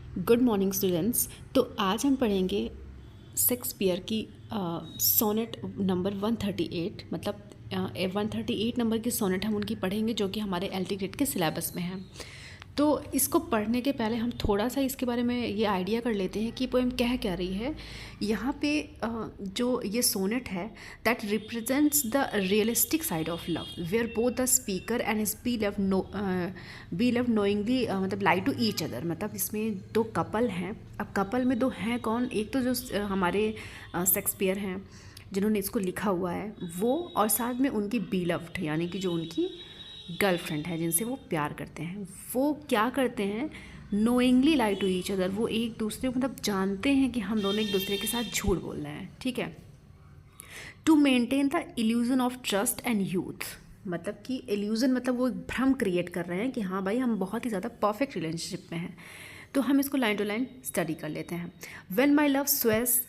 Good morning students. तो आज हम पढ़ेंगे शेक्सपियर की सोनेट नंबर 138, मतलब 138 नंबर की सोनेट हम उनकी पढ़ेंगे जो कि हमारे एल टी ग्रेड के सिलेबस में है। तो इसको पढ़ने के पहले हम थोड़ा सा इसके बारे में ये आइडिया कर लेते हैं कि पोएम कह क्या रही है। यहाँ पे जो ये सोनेट है that represents the realistic side of love where both the speaker and his beloved knowingly मतलब लाई टू ईच अदर। मतलब इसमें दो कपल हैं। अब कपल में दो हैं कौन? एक तो जो हमारे शेक्सपियर हैं जिन्होंने इसको लिखा हुआ है वो, और साथ में उनकी बीलव्ड यानी कि जो उनकी गर्लफ्रेंड है जिनसे वो प्यार करते हैं। वो क्या करते हैं? Knowingly lie to each other. वो एक दूसरे को मतलब जानते हैं कि हम दोनों एक दूसरे के साथ झूठ बोल रहे हैं, ठीक है। To maintain the illusion of trust and youth. मतलब कि इल्यूजन मतलब वो एक भ्रम क्रिएट कर रहे हैं कि हाँ भाई हम बहुत ही ज़्यादा परफेक्ट रिलेशनशिप में हैं। तो हम इसको लाइन टू लाइन स्टडी कर लेते हैं। When my love Suez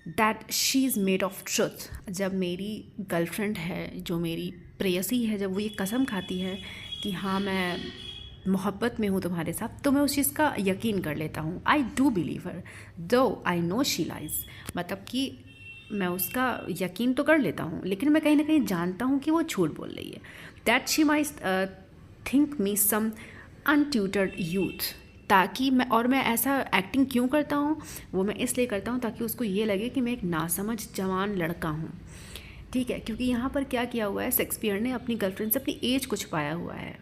that she is made of truth. जब मेरी गर्लफ्रेंड है, जो मेरी प्रेयसी है, जब वो ये कसम खाती है कि हाँ मैं मोहब्बत में हूँ तुम्हारे साथ, तो मैं उस चीज़ का यकीन कर लेता हूँ। आई डू बिलीव हर दो आई नो शी लाइज। मतलब कि मैं उसका यकीन तो कर लेता हूँ लेकिन मैं कहीं ना कहीं जानता हूँ कि वो झूठ बोल रही है। That she might think me some untutored youth. ताकि मैं ऐसा एक्टिंग क्यों करता हूँ? वो मैं इसलिए करता हूँ ताकि उसको ये लगे कि मैं एक नासमझ जवान लड़का हूँ, ठीक है। क्योंकि यहाँ पर क्या किया हुआ है, शेक्सपियर ने अपनी गर्लफ्रेंड से अपनी एज को छुपाया हुआ है,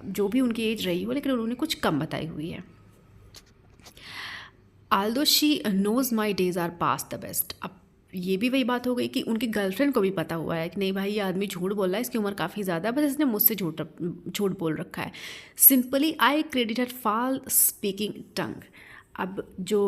जो भी उनकी एज रही हो, लेकिन उन्होंने कुछ कम बताई हुई है। Although she knows my days are past the best. अब ये भी वही बात हो गई कि उनकी गर्लफ्रेंड को भी पता हुआ है कि नहीं भाई ये आदमी झूठ बोल रहा है, इसकी उम्र काफ़ी ज़्यादा है, बस इसने मुझसे झूठ बोल रखा है। Simply I credit her false speaking tongue. अब जो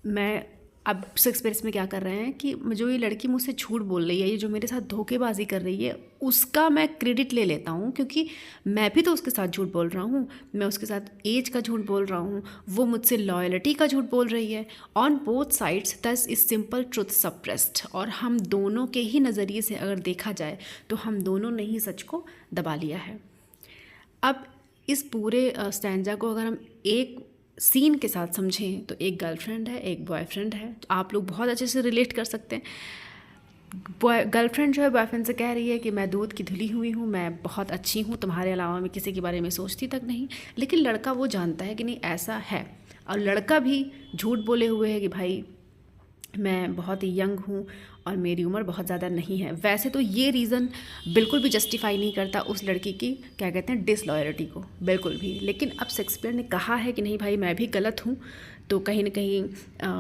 मैं अब शेक्सपियर में क्या कर रहे हैं कि जो ये लड़की मुझसे झूठ बोल रही है, ये जो मेरे साथ धोखेबाजी कर रही है, उसका मैं क्रेडिट ले लेता हूँ क्योंकि मैं भी तो उसके साथ झूठ बोल रहा हूँ। मैं उसके साथ एज का झूठ बोल रहा हूँ, वो मुझसे लॉयल्टी का झूठ बोल रही है। ऑन बोथ साइड्स दस इज सिंपल ट्रुथ सप्रेस्ड। और हम दोनों के ही नज़रिए से अगर देखा जाए तो हम दोनों ने ही सच को दबा लिया है। अब इस पूरे स्टैंजा को अगर हम एक सीन के साथ समझें तो एक गर्लफ्रेंड है, एक बॉयफ्रेंड है, तो आप लोग बहुत अच्छे से रिलेट कर सकते हैं। गर्लफ्रेंड जो है बॉयफ्रेंड से कह रही है कि मैं दूध की धुली हुई हूँ, मैं बहुत अच्छी हूँ, तुम्हारे अलावा मैं किसी के बारे में सोचती तक नहीं। लेकिन लड़का वो जानता है कि नहीं ऐसा है, और लड़का भी झूठ बोले हुए है कि भाई मैं बहुत ही यंग हूँ और मेरी उम्र बहुत ज़्यादा नहीं है। वैसे तो ये रीज़न बिल्कुल भी जस्टिफाई नहीं करता उस लड़की की क्या कहते हैं डिसलॉयल्टी को, बिल्कुल भी। लेकिन अब शेक्सपियर ने कहा है कि नहीं भाई मैं भी गलत हूँ, तो कहीं ना कहीं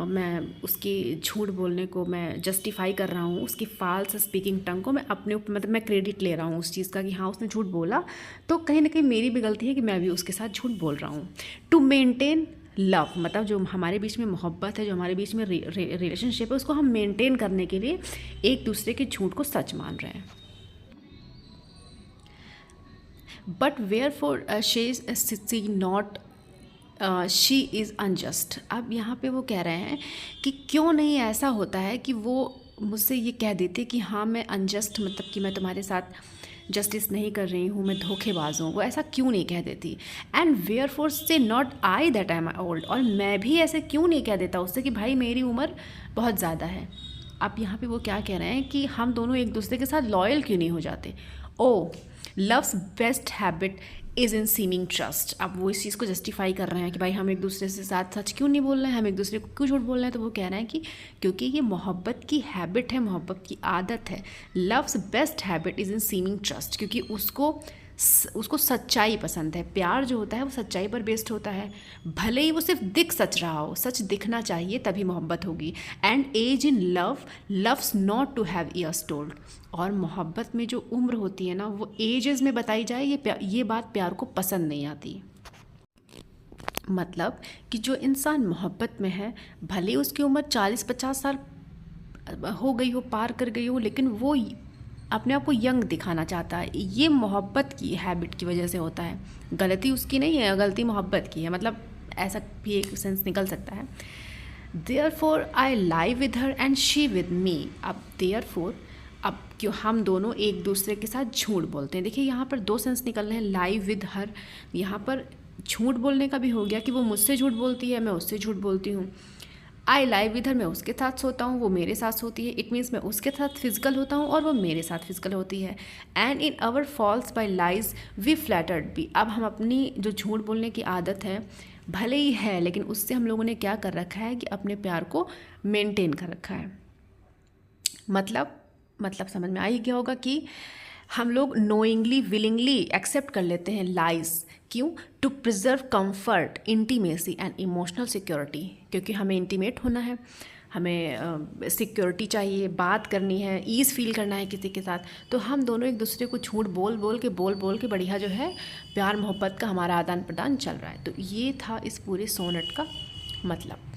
मैं उसकी झूठ बोलने को मैं जस्टिफाई कर रहा हूँ, उसकी फाल्स स्पीकिंग टंग को मैं अपने ऊपर मतलब मैं क्रेडिट ले रहा हूँ उस चीज़ का कि हाँ उसने झूठ बोला, तो कहीं ना कहीं मेरी भी गलती है कि मैं भी उसके साथ झूठ बोल रहा हूँ। टू मेंटेन लव मतलब जो हमारे बीच में मोहब्बत है, जो हमारे बीच में रिलेशनशिप है, उसको हम मेंटेन करने के लिए एक दूसरे के झूठ को सच मान रहे हैं। But wherefore she not she is unjust. अब यहाँ पे वो कह रहे हैं कि क्यों नहीं ऐसा होता है कि वो मुझसे ये कह देते कि हाँ मैं अनजस्ट मतलब कि मैं तुम्हारे साथ जस्टिस नहीं कर रही हूँ, मैं धोखेबाज हूँ। वो ऐसा क्यों नहीं कह देती? एंड वेयर फोर से not I that I am old. और मैं भी ऐसे क्यों नहीं कह देता उससे कि भाई मेरी उम्र बहुत ज़्यादा है। अब यहाँ पे वो क्या कह रहे हैं कि हम दोनों एक दूसरे के साथ लॉयल क्यों नहीं हो जाते? O love's best habit is in seeming trust. अब वो इस चीज़ को जस्टिफाई कर रहे हैं कि भाई हम एक दूसरे से साथ सच क्यों नहीं बोल रहे हैं, हम एक दूसरे को क्यों झूठ बोल रहे हैं। तो वो कह रहे हैं कि क्योंकि ये मोहब्बत की हैबिट है, मोहब्बत की आदत है। Love's best habit is in seeming trust, क्योंकि उसको सच्चाई पसंद है। प्यार जो होता है वो सच्चाई पर बेस्ड होता है, भले ही वो सिर्फ दिख सच रहा हो, सच दिखना चाहिए तभी मोहब्बत होगी। And age in love loves not to have years told. और मोहब्बत में जो उम्र होती है ना वो एजेस में बताई जाए, ये बात प्यार को पसंद नहीं आती। मतलब कि जो इंसान मोहब्बत में है भले उसकी उम्र 40-50 साल हो गई हो, पार कर गई हो, लेकिन वो अपने आप को यंग दिखाना चाहता है। ये मोहब्बत की हैबिट की वजह से होता है, गलती उसकी नहीं है, गलती मोहब्बत की है। मतलब ऐसा भी एक सेंस निकल सकता है। Therefore I lie with her and she with me. अब देयरफॉर अब क्यों हम दोनों एक दूसरे के साथ झूठ बोलते हैं। देखिए यहाँ पर दो सेंस निकल रहे हैं, लाई विद हर। यहाँ पर झूठ बोलने का भी हो गया कि वो मुझसे झूठ बोलती है, मैं उससे झूठ बोलती हूँ। आई लाई विद हर, मैं उसके साथ सोता हूँ, वो मेरे साथ सोती है। इट मीन्स मैं उसके साथ फिजिकल होता हूँ और वो मेरे साथ फिजिकल होती है। And in our faults by lies we flattered be. अब हम अपनी जो झूठ बोलने की आदत है भले ही है, लेकिन उससे हम लोगों ने क्या कर रखा है कि अपने प्यार को मेंटेन कर रखा है। मतलब समझ में आ ही गया होगा कि हम लोग नोइंगली विलिंगली एक्सेप्ट कर लेते हैं लाइज। क्यों? To preserve comfort, intimacy and emotional security. क्योंकि हमें इंटीमेट होना है, हमें सिक्योरिटी चाहिए, बात करनी है, ईज़ फील करना है किसी के साथ। तो हम दोनों एक दूसरे को झूठ बोल बोल के बढ़िया जो है प्यार मोहब्बत का हमारा आदान प्रदान चल रहा है। तो ये था इस पूरे सोनेट का मतलब।